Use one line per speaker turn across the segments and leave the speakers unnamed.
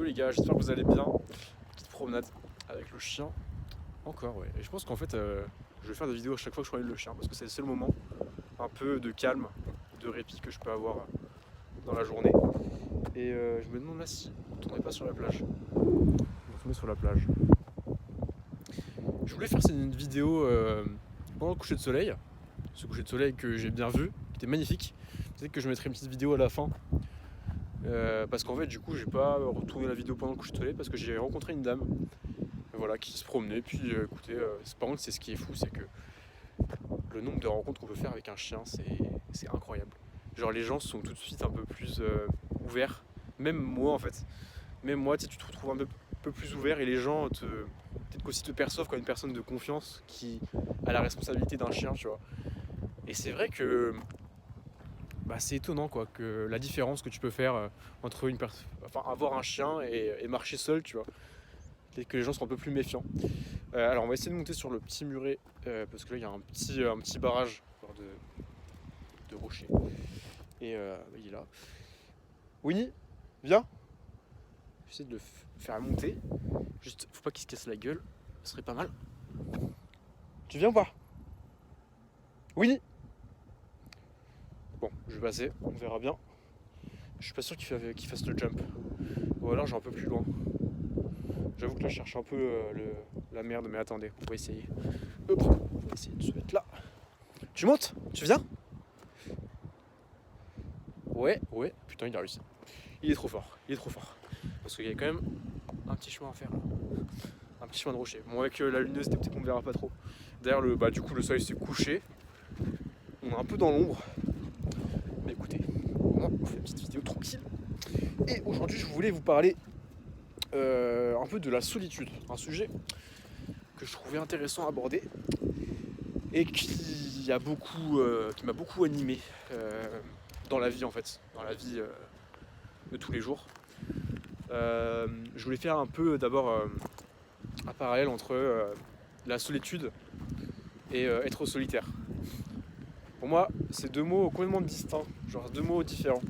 les gars, j'espère que vous allez bien. Petite promenade avec le chien. Encore, ouais. Et je pense qu'en fait, je vais faire des vidéos à chaque fois que je promène le chien parce que c'est le seul moment un peu de calme, de répit que je peux avoir dans la journée. Et je me demande là si on ne tournerait pas sur la plage. On se met sur la plage. Je voulais faire une vidéo pendant le coucher de soleil. Ce coucher de soleil que j'ai bien vu, qui était magnifique. Peut-être que je mettrai une petite vidéo à la fin. Parce qu'en fait, du coup, j'ai pas retourné la vidéo pendant le coucher de soleil parce que j'ai rencontré une dame, voilà, qui se promenait. Puis, écoutez, par contre, c'est ce qui est fou, c'est que le nombre de rencontres qu'on peut faire avec un chien, c'est incroyable. Genre, les gens sont tout de suite un peu plus ouverts. Même moi, en fait. Même moi, tu te retrouves un peu plus ouvert et les gens peut-être qu'aussi te perçoivent comme une personne de confiance qui a la responsabilité d'un chien, tu vois. Et c'est vrai que c'est étonnant quoi, que la différence que tu peux faire entre avoir un chien et marcher seul, tu vois. Peut-être que les gens sont un peu plus méfiants. Alors on va essayer de monter sur le petit muret parce que là il y a un petit barrage de rochers. Et il est là. Winnie, viens. J'essaie de le faire monter. Juste, faut pas qu'il se casse la gueule. Ce serait pas mal. Tu viens ou pas? Winnie. Bon, je vais passer, on verra bien. Je suis pas sûr qu'il fasse le jump. Ou alors j'ai un peu plus loin. J'avoue que là je cherche un peu la merde, mais attendez, on va essayer. Hop, on va essayer de se mettre là. Tu montes? Tu viens? Ouais, putain il a réussi. Il est trop fort, Parce qu'il y a quand même un petit chemin à faire là. Un petit chemin de rocher. Bon avec la lumineuse peut-être qu'on ne verra pas trop. D'ailleurs du coup le soleil s'est couché. On est un peu dans l'ombre. Mais écoutez, on fait une petite vidéo tranquille. Et aujourd'hui je voulais vous parler un peu de la solitude, un sujet que je trouvais intéressant à aborder et qui m'a beaucoup animé dans la vie en fait, dans la vie de tous les jours. Je voulais faire un peu d'abord un parallèle entre la solitude et être solitaire. Pour moi, c'est deux mots complètement distincts, genre deux mots différents.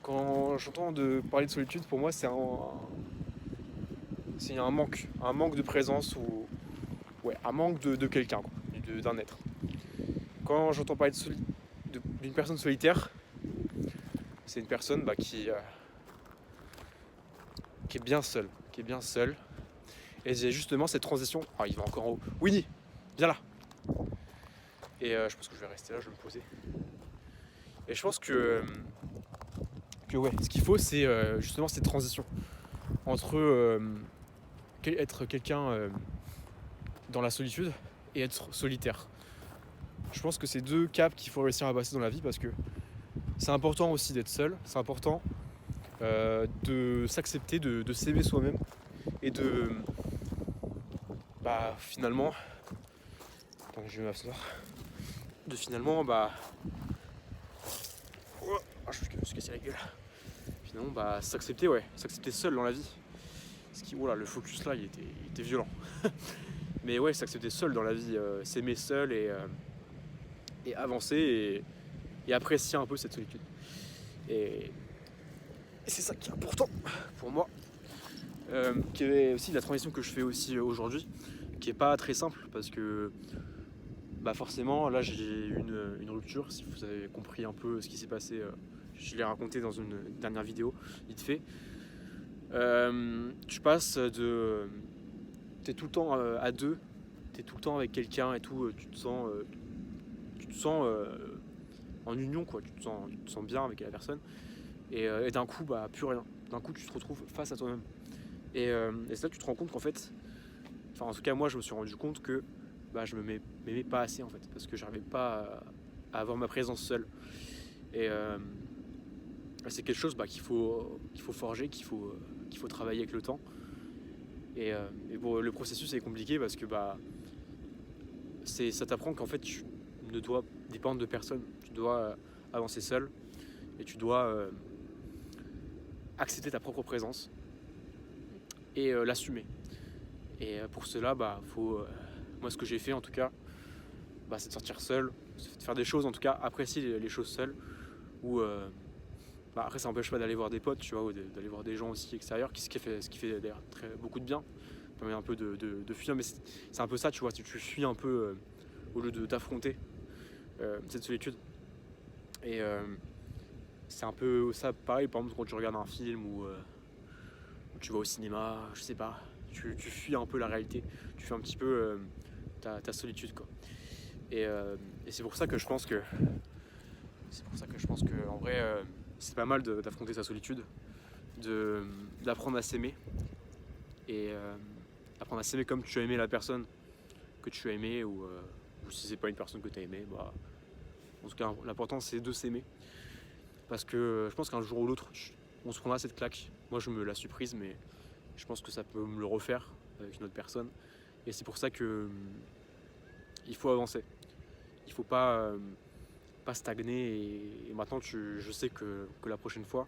Quand j'entends parler de solitude, pour moi, c'est un manque de présence ou un manque de quelqu'un, d'un être. Quand j'entends parler d'une personne solitaire, c'est une personne qui est bien seule, et j'ai justement cette transition. Ah, il va encore en haut. Winnie, viens là. Et je pense que je vais rester là, je vais me poser. Et je pense que ce qu'il faut, c'est justement cette transition entre être quelqu'un dans la solitude et être solitaire. Je pense que c'est deux caps qu'il faut réussir à passer dans la vie parce que c'est important aussi d'être seul, c'est important de s'accepter, de s'aimer soi-même et de finalement, attends, je vais m'asseoir, de finalement je me suis cassé la gueule. Finalement s'accepter seul dans la vie. Parce que le focus là il était violent. Mais ouais, s'accepter seul dans la vie, s'aimer seul et avancer et apprécier un peu cette solitude. Et c'est ça qui est important pour moi. Qui est aussi la transition que je fais aussi aujourd'hui, qui est pas très simple parce que forcément là j'ai eu une rupture. Si vous avez compris un peu ce qui s'est passé, je l'ai raconté dans une dernière vidéo vite fait. Tu passes t'es tout le temps à deux, t'es tout le temps avec quelqu'un et tout, tu te sens en union quoi, tu te sens bien avec la personne et d'un coup plus rien, d'un coup tu te retrouves face à toi-même et c'est là que tu te rends compte qu'en fait, en tout cas moi je me suis rendu compte que je m'aimais pas assez en fait, parce que j'arrivais pas à avoir ma présence seule et c'est quelque chose qu'il faut forger, qu'il faut travailler avec le temps et bon, le processus est compliqué parce que ça t'apprend qu'en fait tu ne dois dépendre de personne, tu dois avancer seul et tu dois accepter ta propre présence et l'assumer. Et pour cela, faut, moi ce que j'ai fait en tout cas, c'est de sortir seul, de faire des choses en tout cas, apprécier les choses seules ou Bah, après, ça n'empêche pas d'aller voir des potes, tu vois, ou d'aller voir des gens aussi extérieurs, ce qui fait d'ailleurs beaucoup de bien. Ça permet un peu de fuir, mais c'est un peu ça, tu vois, si tu fuis un peu au lieu d'affronter cette solitude. Et c'est un peu ça, pareil, par exemple, quand tu regardes un film ou tu vas au cinéma, je sais pas, tu fuis un peu la réalité, tu fuis un petit peu ta solitude, quoi. Et c'est pour ça que je pense que en vrai c'est pas mal d'affronter sa solitude, d'apprendre à s'aimer et apprendre à s'aimer comme tu as aimé la personne que tu as aimé ou si c'est pas une personne que tu as aimé, bah en tout cas l'important c'est de s'aimer parce que je pense qu'un jour ou l'autre on se prendra cette claque. Moi je me la suis prise, mais je pense que ça peut me le refaire avec une autre personne et c'est pour ça que il faut avancer. Il faut pas stagner et maintenant je sais que la prochaine fois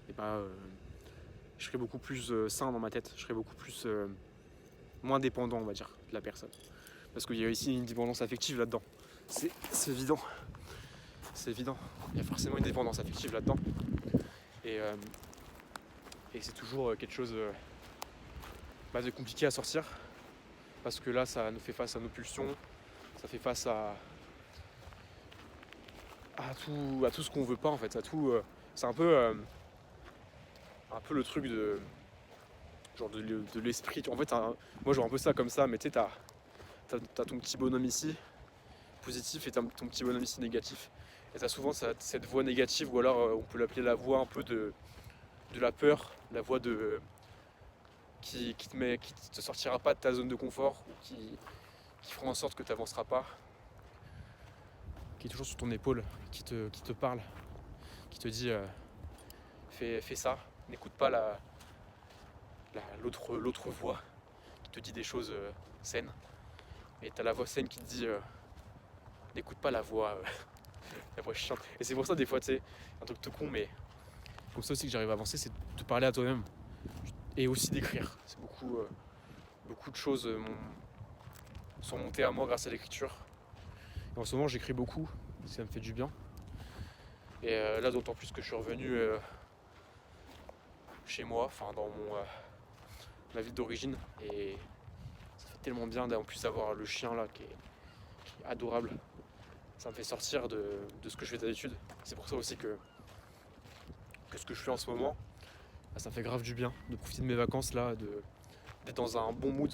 et bah, je serai beaucoup plus sain dans ma tête, je serai beaucoup plus moins dépendant, on va dire, de la personne. Parce qu'il y a ici une dépendance affective là-dedans. C'est évident. C'est évident. Il y a forcément une dépendance affective là-dedans. Et, euh, et c'est toujours quelque chose de compliqué à sortir. Parce que là, ça nous fait face à nos pulsions. Ça fait face à tout ce qu'on veut pas, en fait. À tout, c'est un peu le truc de genre de l'esprit. En fait, moi, je vois un peu ça comme ça. Mais tu sais, t'as ton petit bonhomme ici, positif, et t'as ton petit bonhomme ici, négatif. Et t'as souvent cette voix négative, ou alors on peut l'appeler la voix un peu de la peur, la voix qui te sortira pas de ta zone de confort, ou qui fera en sorte que tu n'avanceras pas, qui est toujours sur ton épaule, qui te parle, qui te dit fais ça, n'écoute pas l'autre voix qui te dit des choses saines. Et t'as la voix saine qui te dit n'écoute pas la voix chiante. Et c'est pour ça des fois, tu sais, un truc tout con, mais comme ça aussi que j'arrive à avancer, c'est de te parler à toi-même et aussi d'écrire. C'est beaucoup de choses sont montées à moi grâce à l'écriture. Et en ce moment, j'écris beaucoup, ça me fait du bien. Et là, d'autant plus que je suis revenu chez moi, enfin dans ma ville d'origine, et ça fait tellement bien en plus d'avoir le chien là qui est adorable. Ça me fait sortir de ce que je fais d'habitude. C'est pour ça aussi que ce que je fais en ce moment, bah, ça me fait grave du bien de profiter de mes vacances là, d'être dans un bon mood.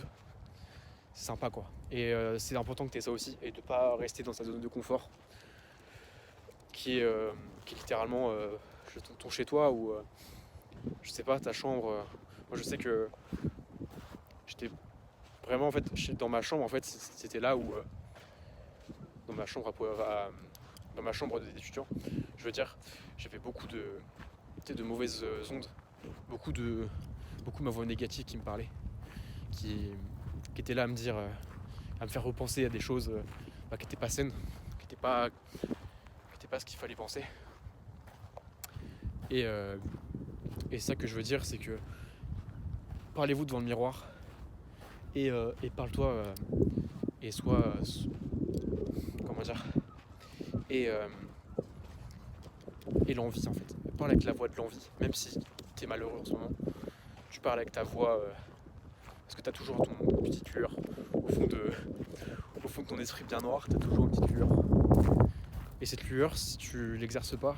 C'est sympa quoi. Et c'est important que tu aies ça aussi et de pas rester dans sa zone de confort qui est littéralement ton chez toi ou je sais pas, ta chambre. Moi je sais que j'étais vraiment en fait dans ma chambre, en fait c'était là où dans ma chambre dans ma chambre d'étudiant, je veux dire, j'avais beaucoup de mauvaises ondes, beaucoup ma voix négative qui me parlait, qui était là à me dire, à me faire repenser à des choses qui n'étaient pas saines, qui n'étaient pas ce qu'il fallait penser. Et c'est ça que je veux dire, c'est que parlez-vous devant le miroir et parle-toi et sois comment dire et l'envie en fait. Parle avec la voix de l'envie, même si t'es malheureux en ce moment. Tu parles avec ta voix parce que t'as toujours ton petite lueur au fond de ton esprit bien noir, t'as toujours une petite lueur. Et cette lueur, si tu l'exerces pas,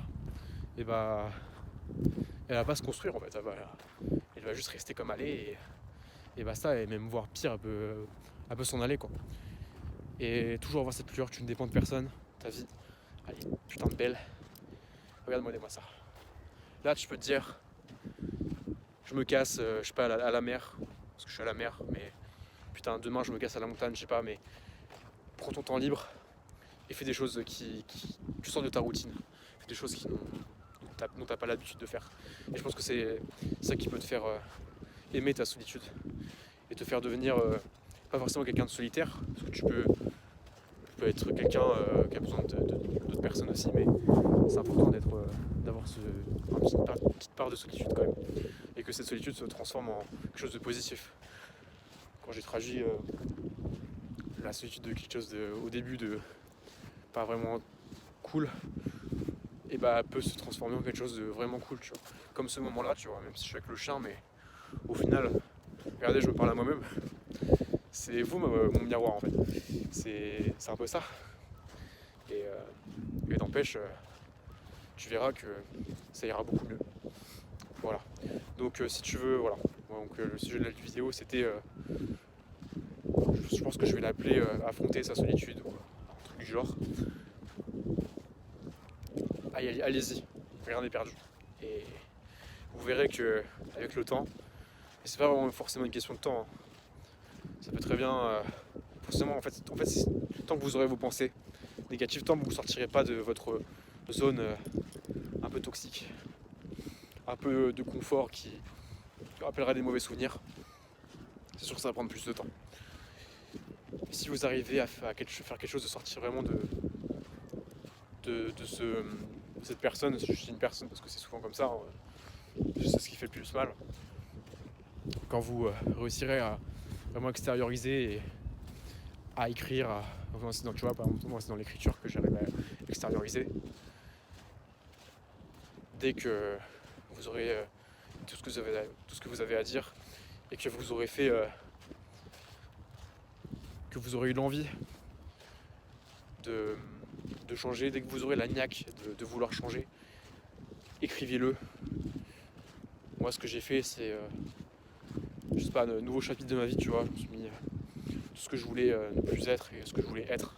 et bah elle va pas se construire en fait. Elle va juste rester comme elle est et basta, et même voire pire, elle peut s'en aller quoi. Et toujours avoir cette lueur, tu ne dépends de personne, ta vie, elle est putain de belle. Regarde-moi ça. Là tu peux te dire, je me casse, je sais pas, à la mer, parce que je suis à la mer, mais putain demain je me casse à la montagne, je sais pas, mais prends ton temps libre et fais des choses qui tu sors de ta routine, fais des choses dont t'as pas l'habitude de faire. Et je pense que c'est ça qui peut te faire aimer ta solitude et te faire devenir pas forcément quelqu'un de solitaire, parce que tu peux être quelqu'un qui a besoin d'autres personnes aussi, mais c'est important d'avoir une petite part de solitude quand même, et que cette solitude se transforme en quelque chose de positif. Quand j'ai traduit la solitude de quelque chose au début de pas vraiment cool, et bah peut se transformer en quelque chose de vraiment cool, tu vois. Comme ce moment-là, tu vois, même si je suis avec le chien, mais au final, regardez, je me parle à moi-même. C'est vous mon miroir en fait. C'est un peu ça. Et n'empêche, tu verras que ça ira beaucoup mieux. Voilà. Donc si tu veux, voilà. Donc le sujet de la vidéo c'était, je pense que je vais l'appeler affronter sa solitude ou un truc du genre. Allez-y, rien n'est perdu. Et vous verrez que avec le temps, et c'est pas vraiment forcément une question de temps, hein. Ça peut très bien, forcément en fait tant que vous aurez vos pensées négatives, tant que vous ne sortirez pas de votre zone un peu toxique, un peu de confort qui rappellera des mauvais souvenirs, c'est sûr que ça va prendre plus de temps. Et si vous arrivez à faire quelque chose, de sortir vraiment de cette personne, je dis une personne parce que c'est souvent comme ça, hein, c'est ce qui fait le plus mal. Quand vous réussirez à vraiment extérioriser et à écrire, tu vois, par exemple, moi c'est dans l'écriture que j'arrive à extérioriser. Dès que vous aurez tout ce que vous avez à dire et que vous aurez fait, que vous aurez eu l'envie de changer, dès que vous aurez la niaque de vouloir changer, écrivez-le. Moi ce que j'ai fait c'est, je sais pas, un nouveau chapitre de ma vie, tu vois, je me suis mis tout ce que je voulais ne plus être et ce que je voulais être.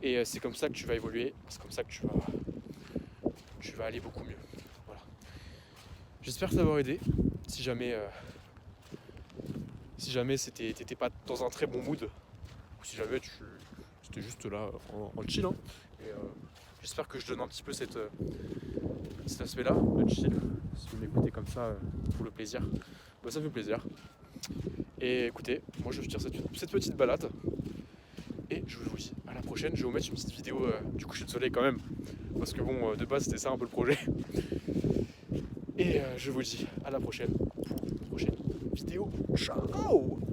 Et c'est comme ça que tu vas évoluer, c'est comme ça que tu vas aller beaucoup mieux. Voilà. J'espère t'avoir aidé. Si jamais t'étais pas dans un très bon mood, ou si jamais c'était juste là en chill, hein. Et j'espère que je donne un petit peu cet aspect-là de chill. Si vous m'écoutez comme ça pour le plaisir, bah, ça me fait plaisir. Et écoutez, moi je vais faire cette petite balade. Et je vous dis à la prochaine. Je vais vous mettre une petite vidéo du coucher de soleil quand même. Parce que bon, de base c'était ça un peu le projet. Et je vous dis à la prochaine pour une prochaine vidéo. Ciao!